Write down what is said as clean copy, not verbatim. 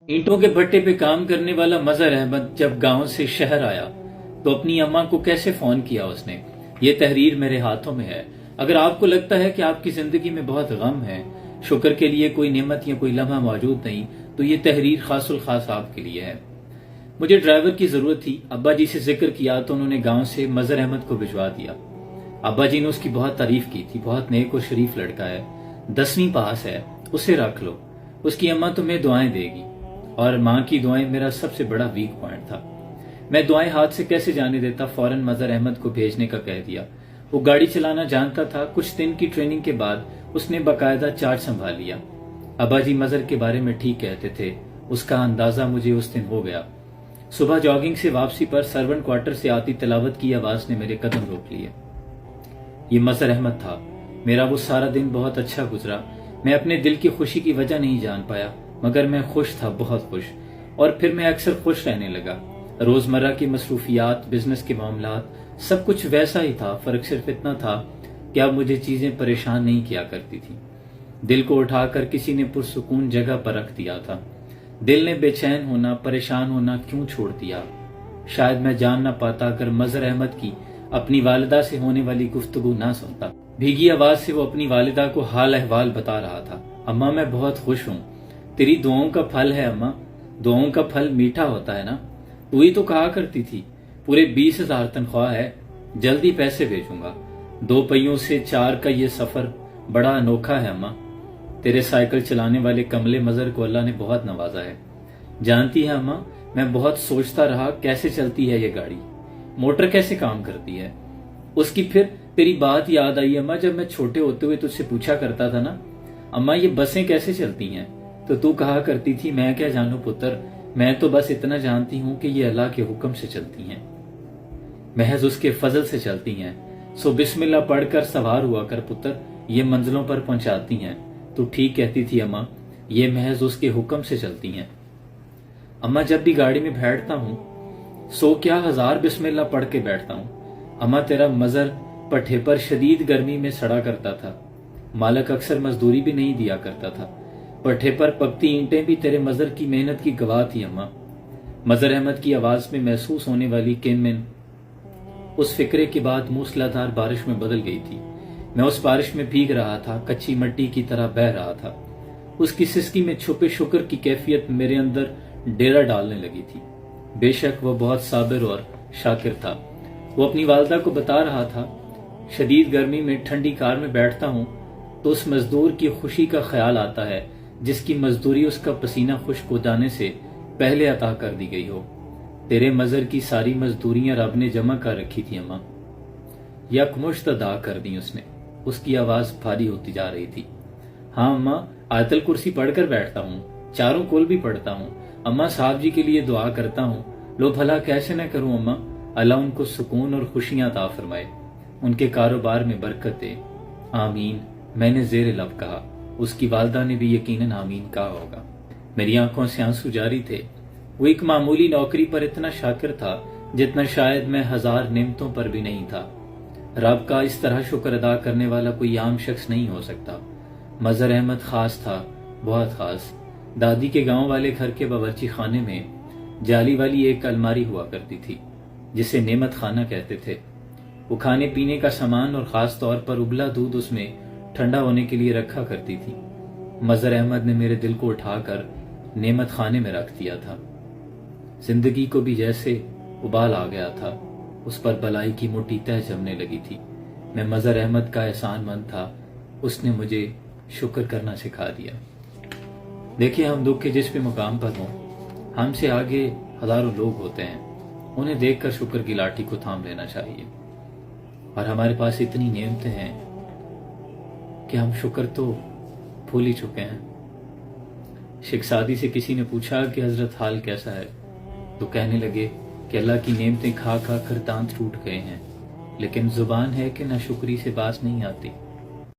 اینٹوں کے بھٹے پہ کام کرنے والا مظہر احمد جب گاؤں سے شہر آیا تو اپنی اماں کو کیسے فون کیا اس نے، یہ تحریر میرے ہاتھوں میں ہے۔ اگر آپ کو لگتا ہے کہ آپ کی زندگی میں بہت غم ہے، شکر کے لیے کوئی نعمت یا کوئی لمحہ موجود نہیں، تو یہ تحریر خاص الخاص آپ کے لیے ہے۔ مجھے ڈرائیور کی ضرورت تھی، ابا جی سے ذکر کیا تو انہوں نے گاؤں سے مظہر احمد کو بھجوا دیا۔ ابا جی نے اس کی بہت تعریف کی تھی، بہت نیک اور شریف لڑکا ہے، 10ویں پاس ہے، اسے رکھ لو، اس کی اماں تمہیں دعائیں دے گی۔ اور ماں کی دعائیں میرا سب سے بڑا ویک پوائنٹ تھا، میں دعائیں ہاتھ سے کیسے جانے دیتا، فوراً مظہر احمد کو بھیجنے کا کہہ دیا۔ وہ گاڑی چلانا جانتا تھا، کچھ دن کی ٹریننگ کے بعد اس نے باقاعدہ چارج سنبھال لیا۔ ابا جی مظہر کے بارے میں ٹھیک کہتے تھے، اس کا اندازہ مجھے اس دن ہو گیا۔ صبح جاگنگ سے واپسی پر سرونٹ کوارٹر سے آتی تلاوت کی آواز نے میرے قدم روک لیے۔ یہ مظہر احمد تھا۔ میرا وہ سارا دن بہت اچھا گزرا، میں اپنے دل کی خوشی کی وجہ نہیں جان پایا، مگر میں خوش تھا، بہت خوش۔ اور پھر میں اکثر خوش رہنے لگا۔ روزمرہ کی مصروفیات، بزنس کے معاملات، سب کچھ ویسا ہی تھا، فرق صرف اتنا تھا کہ اب مجھے چیزیں پریشان نہیں کیا کرتی تھی۔ دل کو اٹھا کر کسی نے پرسکون جگہ پر رکھ دیا تھا۔ دل نے بے چین ہونا، پریشان ہونا کیوں چھوڑ دیا؟ شاید میں جان نہ پاتا اگر مظہر احمد کی اپنی والدہ سے ہونے والی گفتگو نہ سنتا۔ بھیگی آواز سے وہ اپنی والدہ کو حال احوال بتا رہا تھا۔ اماں میں بہت خوش ہوں، تیری دعاؤں کا پھل ہے اماں، دعاؤں کا پھل میٹھا ہوتا ہے نا، تو ہی تو کہا کرتی تھی پورے 20,000 تنخواہ ہے، جلدی پیسے بھیجوں گا، 2 پہیوں سے 4 کا یہ سفر بڑا انوکھا ہے اماں، تیرے سائیکل چلانے والے کملے مظہر کو اللہ نے بہت نوازا ہے۔ جانتی ہے اماں، میں بہت سوچتا رہا کیسے چلتی ہے یہ گاڑی، موٹر کیسے کام کرتی ہے۔ اس کی پھر تیری بات یاد آئی اماں، جب میں چھوٹے ہوتے ہوئے تجھ سے پوچھا کرتا تھا نا، اماں یہ بسیں کیسے چلتی ہیں، تو کہا کرتی تھی میں کیا جانوں پتر، میں تو بس اتنا جانتی ہوں کہ یہ اللہ کے حکم سے چلتی ہیں، محض اس کے فضل سے چلتی ہیں، سو بسم اللہ پڑھ کر سوار ہوا کر پتر، یہ منزلوں پر پہنچاتی ہیں۔ تو ٹھیک کہتی تھی اماں، یہ محض اس کے حکم سے چلتی ہیں۔ اماں جب بھی گاڑی میں بیٹھتا ہوں 100 کیا 1000 بسم اللہ پڑھ کے بیٹھتا ہوں۔ اماں تیرا مظہر پٹھے پر شدید گرمی میں سڑا کرتا تھا، مالک اکثر مزدوری بھی نہیں دیا کرتا تھا، پٹھے پر پکتی اینٹیں بھی تیرے مظہر کی محنت کی گواہ تھی اماں۔ مظہر احمد کی آواز میں محسوس ہونے والی کینمن اس فکرے کے بعد موسلادھار بارش میں بدل گئی تھی۔ میں اس بارش میں بھیگ رہا تھا، کچی مٹی کی طرح بہہ رہا تھا۔ اس کی سسکی میں چھپے شکر کی کیفیت میرے اندر ڈیرا ڈالنے لگی تھی۔ بے شک وہ بہت صابر اور شاکر تھا۔ وہ اپنی والدہ کو بتا رہا تھا، شدید گرمی میں ٹھنڈی کار میں بیٹھتا ہوں تو اس مزدور کی خوشی کا خیال آتا ہے جس کی مزدوری اس کا پسینہ خشک ہو جانے سے پہلے عطا کر دی گئی ہو۔ تیرے مظہر کی ساری مزدوریاں رب نے جمع کر رکھی تھی اماں، یکمشت ادا کر دی اس نے۔ اس کی آواز بھاری ہوتی جا رہی تھی۔ ہاں اماں، آیت الکرسی پڑھ کر بیٹھتا ہوں، چاروں کول بھی پڑھتا ہوں، اماں صاحب جی کے لیے دعا کرتا ہوں، لو بھلا کیسے نہ کروں اماں، اللہ ان کو سکون اور خوشیاں عطا فرمائے، ان کے کاروبار میں برکت دے، آمین۔ میں نے زیر لب کہا، اس کی والدہ نے بھی یقیناً آمین کہا ہوگا۔ میری آنکھوں سے آنسو جاری تھے۔ وہ ایک معمولی نوکری پر اتنا شاکر تھا جتنا شاید میں 1000 نعمتوں پر بھی نہیں تھا۔ رب کا اس طرح شکر ادا کرنے والا کوئی عام شخص نہیں ہو سکتا۔ مظہر احمد خاص تھا، بہت خاص۔ دادی کے گاؤں والے گھر کے باورچی خانے میں جالی والی ایک الماری ہوا کرتی تھی جسے نعمت خانہ کہتے تھے۔ وہ کھانے پینے کا سامان اور خاص طور پر ابلا دودھ اس میں ٹھنڈا ہونے کے لیے رکھا کرتی تھی۔ مظہر احمد نے میرے دل کو اٹھا کر نعمت خانے میں رکھ دیا تھا۔ زندگی کو بھی جیسے ابال آ گیا تھا، اس پر بلائی کی موٹی تہ جمنے لگی تھی۔ میں مظہر احمد کا احسان مند تھا، اس نے مجھے شکر کرنا سکھا دیا۔ دیکھیں، ہم دکھ کے جس بھی مقام پر ہوں، ہم سے آگے ہزاروں لوگ ہوتے ہیں، انہیں دیکھ کر شکر کی لاٹھی کو تھام لینا چاہیے۔ اور ہمارے پاس اتنی نعمتیں ہیں کہ ہم شکر تو بھول ہی چکے ہیں۔ شیخ سعدی سے کسی نے پوچھا کہ حضرت حال کیسا ہے، تو کہنے لگے کہ اللہ کی نعمتیں کھا کھا کر دانت ٹوٹ گئے ہیں، لیکن زبان ہے کہ نہ شکری سے باز نہیں آتی۔